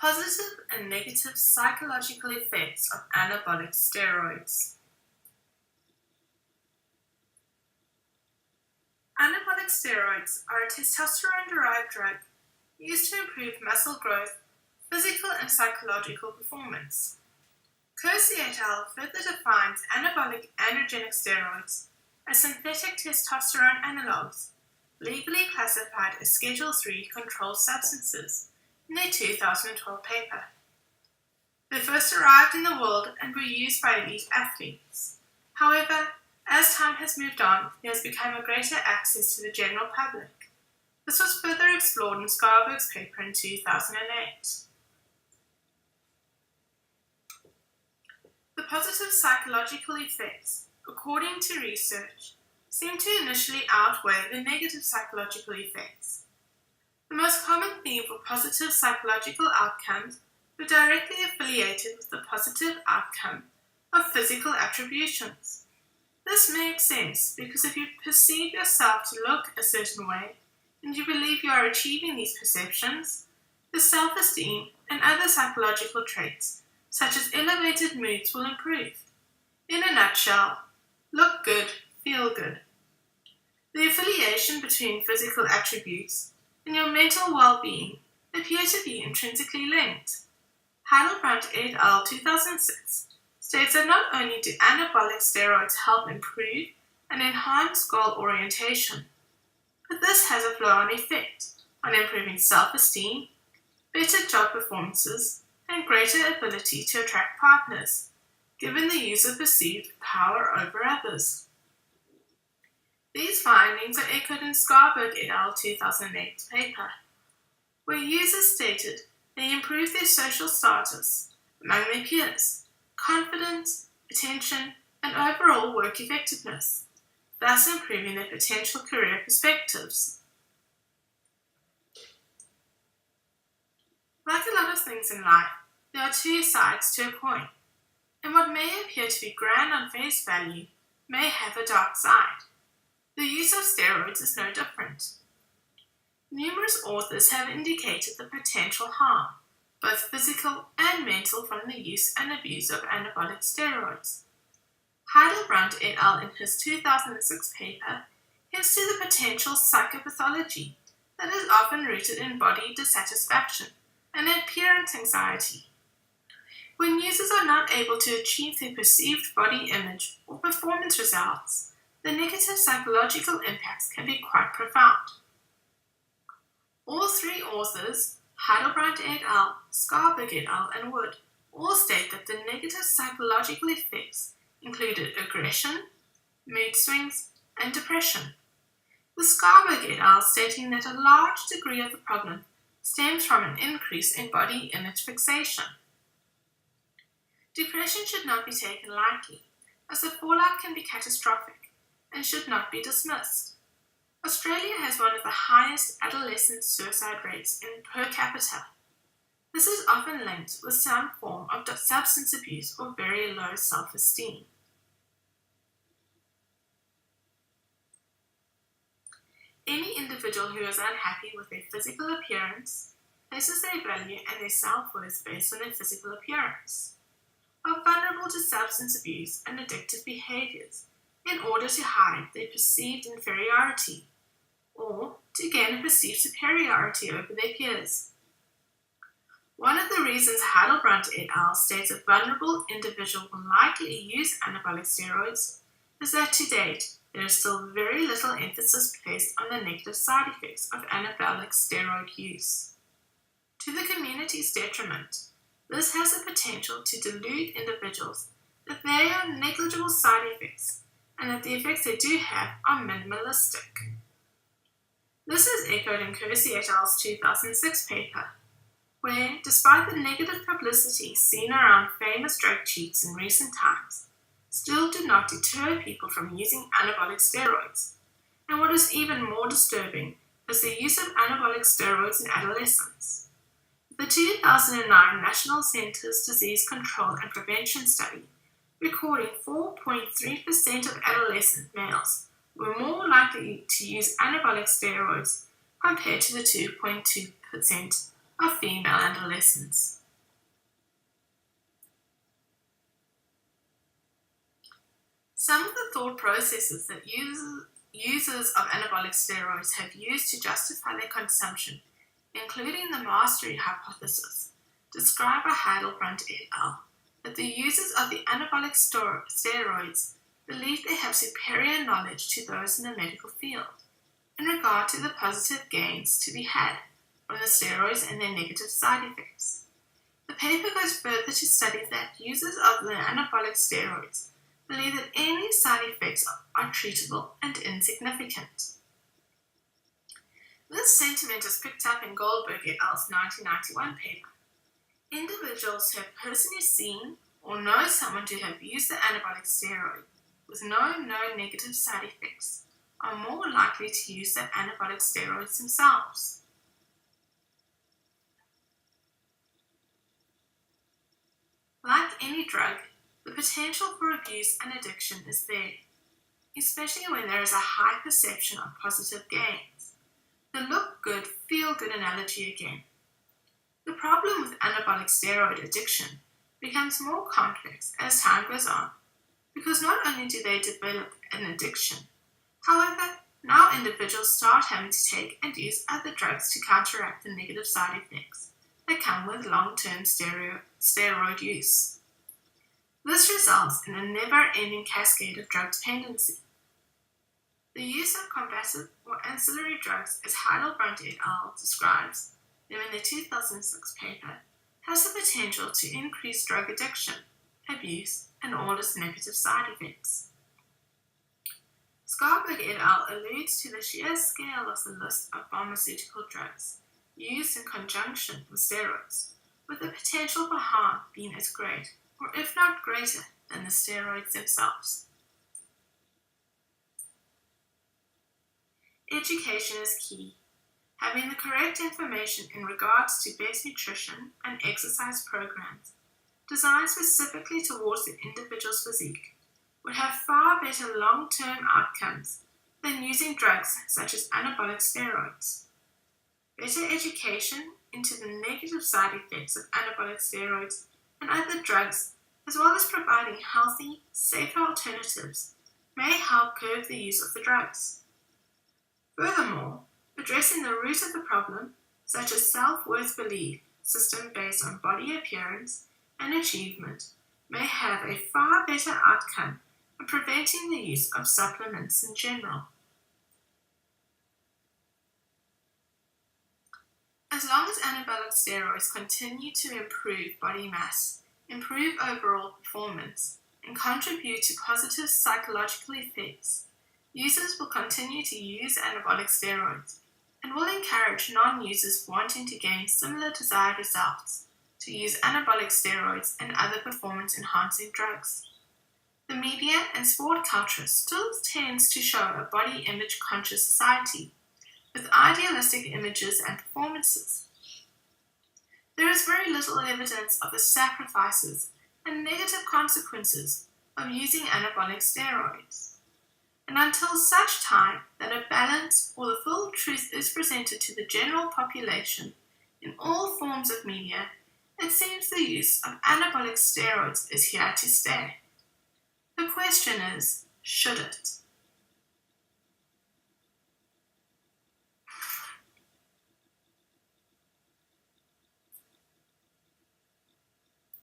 Positive and negative psychological effects of anabolic steroids. Anabolic steroids are a testosterone-derived drug used to improve muscle growth, physical and psychological performance. Kersey et al. Further defines anabolic androgenic steroids as synthetic testosterone analogs, legally classified as Schedule III controlled substances, in their 2012 paper. They first arrived in the world and were used by elite athletes. However, as time has moved on, there has become a greater access to the general public. This was further explored in Skarberg's paper in 2008. The positive psychological effects, according to research, seem to initially outweigh the negative psychological effects. The most common theme for positive psychological outcomes were directly affiliated with the positive outcome of physical attributions. This makes sense because if you perceive yourself to look a certain way and you believe you are achieving these perceptions, the self-esteem and other psychological traits, such as elevated moods, will improve. In a nutshell, look good, feel good. The affiliation between physical attributes and your mental well-being appear to be intrinsically linked. Heidelbrand et al. 2006 states that not only do anabolic steroids help improve and enhance goal orientation, but this has a flow-on effect on improving self-esteem, better job performances, and greater ability to attract partners, given the use of perceived power over others. These findings are echoed in Skarberg et al. 2008 paper, where users stated they improved their social status among their peers, confidence, attention, and overall work effectiveness, thus improving their potential career perspectives. Like a lot of things in life, there are two sides to a coin, and what may appear to be grand on face value may have a dark side. The use of steroids is no different. Numerous authors have indicated the potential harm, both physical and mental, from the use and abuse of anabolic steroids. Heidelbrand et al. In his 2006 paper hints to the potential psychopathology that is often rooted in body dissatisfaction and appearance anxiety. When users are not able to achieve their perceived body image or performance results, the negative psychological impacts can be quite profound. All three authors, Heidelbrand et al., Skarberg et al., and Wood, all state that the negative psychological effects included aggression, mood swings, and depression, with Skarberg et al. Stating that a large degree of the problem stems from an increase in body image fixation. Depression should not be taken lightly, as the fallout can be catastrophic and should not be dismissed. Australia has one of the highest adolescent suicide rates in per capita. This is often linked with some form of substance abuse or very low self-esteem. Any individual who is unhappy with their physical appearance, places their value and their self-worth based on their physical appearance, are vulnerable to substance abuse and addictive behaviors in order to hide their perceived inferiority or to gain a perceived superiority over their peers. One of the reasons Heidelbrand et al. States a vulnerable individual will likely use anabolic steroids is that to date there is still very little emphasis placed on the negative side effects of anabolic steroid use. To the community's detriment, this has the potential to delude individuals that they are negligible side effects and that the effects they do have are minimalistic. This is echoed in Kersey et al.'s 2006 paper, where, despite the negative publicity seen around famous drug cheats in recent times, still do not deter people from using anabolic steroids. And what is even more disturbing is the use of anabolic steroids in adolescents. The 2009 National Centers Disease Control and Prevention Study recording 4.3% of adolescent males were more likely to use anabolic steroids compared to the 2.2% of female adolescents. Some of the thought processes that users of anabolic steroids have used to justify their consumption, including the mastery hypothesis, described by Heidelbrand et al., that the users of the anabolic steroids believe they have superior knowledge to those in the medical field in regard to the positive gains to be had from the steroids and their negative side effects. The paper goes further to study that users of the anabolic steroids believe that any side effects are treatable and insignificant. This sentiment is picked up in Goldberg et al.'s 1991 paper. Individuals who have personally seen or know someone to have used the anabolic steroid with no negative side effects are more likely to use the anabolic steroids themselves. Like any drug, the potential for abuse and addiction is there, especially when there is a high perception of positive gains. The look good, feel good analogy again. The problem with anabolic steroid addiction becomes more complex as time goes on, because not only do they develop an addiction, however, now individuals start having to take and use other drugs to counteract the negative side effects that come with long-term steroid use. This results in a never-ending cascade of drug dependency. The use of combative or ancillary drugs, as Heidelbrand et al. Describes them in the 2006 paper, has the potential to increase drug addiction, abuse, and all its negative side effects. Skarberg et al. Alludes to the sheer scale of the list of pharmaceutical drugs used in conjunction with steroids, with the potential for harm being as great, or if not greater, than the steroids themselves. Education is key. Having the correct information in regards to best nutrition and exercise programs designed specifically towards the individual's physique would have far better long-term outcomes than using drugs such as anabolic steroids. Better education into the negative side effects of anabolic steroids and other drugs, as well as providing healthy, safer alternatives, may help curb the use of the drugs. Furthermore, addressing the root of the problem, such as self-worth belief system based on body appearance and achievement, may have a far better outcome in preventing the use of supplements in general. As long as anabolic steroids continue to improve body mass, improve overall performance, and contribute to positive psychological effects, users will continue to use anabolic steroids and will encourage non-users wanting to gain similar desired results to use anabolic steroids and other performance-enhancing drugs. The media and sport culture still tends to show a body image-conscious society with idealistic images and performances. There is very little evidence of the sacrifices and negative consequences of using anabolic steroids. And until such time that a balance or the full truth is presented to the general population in all forms of media, it seems the use of anabolic steroids is here to stay. The question is, should it?